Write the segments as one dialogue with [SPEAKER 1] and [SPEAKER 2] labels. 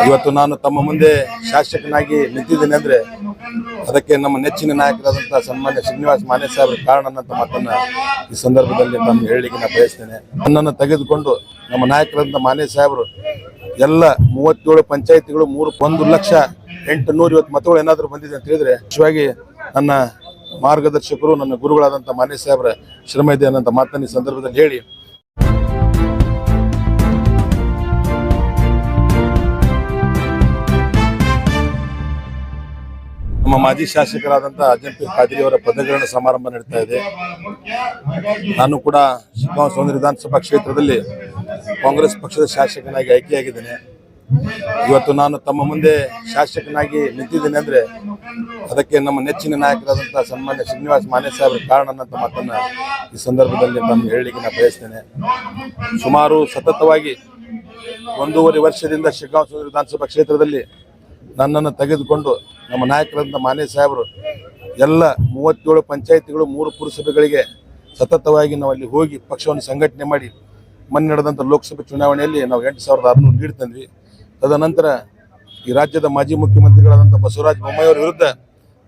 [SPEAKER 1] ಇವತ್ತು ನಾನು ತಮ್ಮ ಮುಂದೆ ಶಾಸಕನಾಗಿ ನಿಂತಿದ್ದೇನೆ ಅಂದ್ರೆ ಅದಕ್ಕೆ ನಮ್ಮ ನೆಚ್ಚಿನ ನಾಯಕರಾದಂತಹ ಸನ್ಮಾನ್ಯ ಶ್ರೀನಿವಾಸ ಮಾನೆ ಸಾಹೇಬರ ಕಾರಣ ಅನ್ನೋ ಮಾತನ್ನ ಈ ಸಂದರ್ಭದಲ್ಲಿ ನಾನು ಹೇಳಲಿಕ್ಕೆ ನಾನು ಬಯಸ್ತೇನೆ. ನನ್ನನ್ನು ತೆಗೆದುಕೊಂಡು ನಮ್ಮ ನಾಯಕರಾದಂತಹ ಮಾನೆ ಸಾಹೇಬರು ಎಲ್ಲ 37 ಪಂಚಾಯತಿಗಳು 1,08,000 ಮತಗಳು ಏನಾದರೂ ಬಂದಿದೆ ಅಂತ ಹೇಳಿದ್ರೆ ನಿಜವಾಗಿ ನನ್ನ ಮಾರ್ಗದರ್ಶಕರು ನನ್ನ ಗುರುಗಳಾದಂಥ ಮಾನೆ ಸಾಹೇಬರ ಶ್ರಮ ಇದೆ ಅನ್ನೋ ಮಾತನ್ನ ಈ ಸಂದರ್ಭದಲ್ಲಿ ಹೇಳಿ ನಮ್ಮ ಮಾಜಿ ಶಾಸಕರಾದಂಥ ಅಜ್ಜಂಪಿ ಖಾದ್ರಿ ಅವರ ಪದಗ್ರಹಣ ಸಮಾರಂಭ ನಡೀತಾ ಇದೆ. ನಾನು ಕೂಡ ಶಿಗ್ಗಾಂವ ಸೌಂದರ್ಯ ವಿಧಾನಸಭಾ ಕ್ಷೇತ್ರದಲ್ಲಿ ಕಾಂಗ್ರೆಸ್ ಪಕ್ಷದ ಶಾಸಕನಾಗಿ ಆಯ್ಕೆಯಾಗಿದ್ದೇನೆ. ಇವತ್ತು ನಾನು ತಮ್ಮ ಮುಂದೆ ಶಾಸಕನಾಗಿ ನಿಂತಿದ್ದೇನೆ ಅಂದ್ರೆ ಅದಕ್ಕೆ ನಮ್ಮ ನೆಚ್ಚಿನ ನಾಯಕರಾದಂತಹ ಸನ್ಮಾನ್ಯ ಶ್ರೀನಿವಾಸ ಮಾನೆ ಸಾಹೇಬರ ಕಾರಣ ಅನ್ನೋ ಮಾತನ್ನ ಈ ಸಂದರ್ಭದಲ್ಲಿ ನಾನು ಹೇಳಲಿಕ್ಕೆ ನಾನು ಬಯಸ್ತೇನೆ. ಸುಮಾರು ಸತತವಾಗಿ 1.5 ವರ್ಷದಿಂದ ಶಿಗ್ಗಾಂವ ಸೌಂದರ್ಯ ವಿಧಾನಸಭಾ ಕ್ಷೇತ್ರದಲ್ಲಿ ನನ್ನನ್ನು ತೆಗೆದುಕೊಂಡು ನಮ್ಮ ನಾಯಕರಾದಂಥ ಮಾನೆ ಸಾಹೇಬರು ಎಲ್ಲ 37 ಪಂಚಾಯತಿಗಳು 3 ಪುರಸಭೆಗಳಿಗೆ ಸತತವಾಗಿ ನಾವು ಅಲ್ಲಿ ಹೋಗಿ ಪಕ್ಷವನ್ನು ಸಂಘಟನೆ ಮಾಡಿ ಮೊನ್ನೆ ನಡೆದಂಥ ಲೋಕಸಭೆ ಚುನಾವಣೆಯಲ್ಲಿ ನಾವು 8,600 ಲೀಡ್ ತಂದ್ವಿ. ತದನಂತರ ಈ ರಾಜ್ಯದ ಮಾಜಿ ಮುಖ್ಯಮಂತ್ರಿಗಳಾದಂಥ ಬಸವರಾಜ ಬೊಮ್ಮಾಯಿ ಅವರ ವಿರುದ್ಧ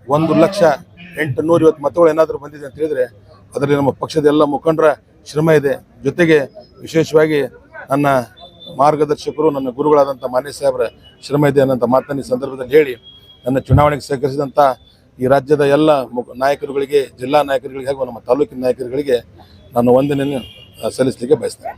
[SPEAKER 1] 1,08,000 ಮತಗಳು ಏನಾದರೂ ಬಂದಿದೆ ಅಂತ ಹೇಳಿದ್ರೆ ಅದರಲ್ಲಿ ನಮ್ಮ ಪಕ್ಷದ ಎಲ್ಲ ಮುಖಂಡರ ಶ್ರಮ ಇದೆ. ಜೊತೆಗೆ ವಿಶೇಷವಾಗಿ ನನ್ನ ಮಾರ್ಗದರ್ಶಕರು ನನ್ನ ಗುರುಗಳಾದಂಥ ಮಾನೆ ಸಾಹೇಬರ ಶ್ರಮ ಇದೆ ಅನ್ನೋ ಮಾತನ್ನು ಈ ಸಂದರ್ಭದಲ್ಲಿ ಹೇಳಿ ನನ್ನ ಚುನಾವಣೆಗೆ ಸಹಕರಿಸಿದಂಥ ಈ ರಾಜ್ಯದ ಎಲ್ಲ ನಾಯಕರುಗಳಿಗೆ, ಜಿಲ್ಲಾ ನಾಯಕರುಗಳಿಗೆ ಹಾಗೂ ನಮ್ಮ ತಾಲೂಕಿನ ನಾಯಕರುಗಳಿಗೆ ನಾನು ವಂದನೆಯನ್ನು ಸಲ್ಲಿಸಲಿಕ್ಕೆ ಬಯಸ್ತೇನೆ.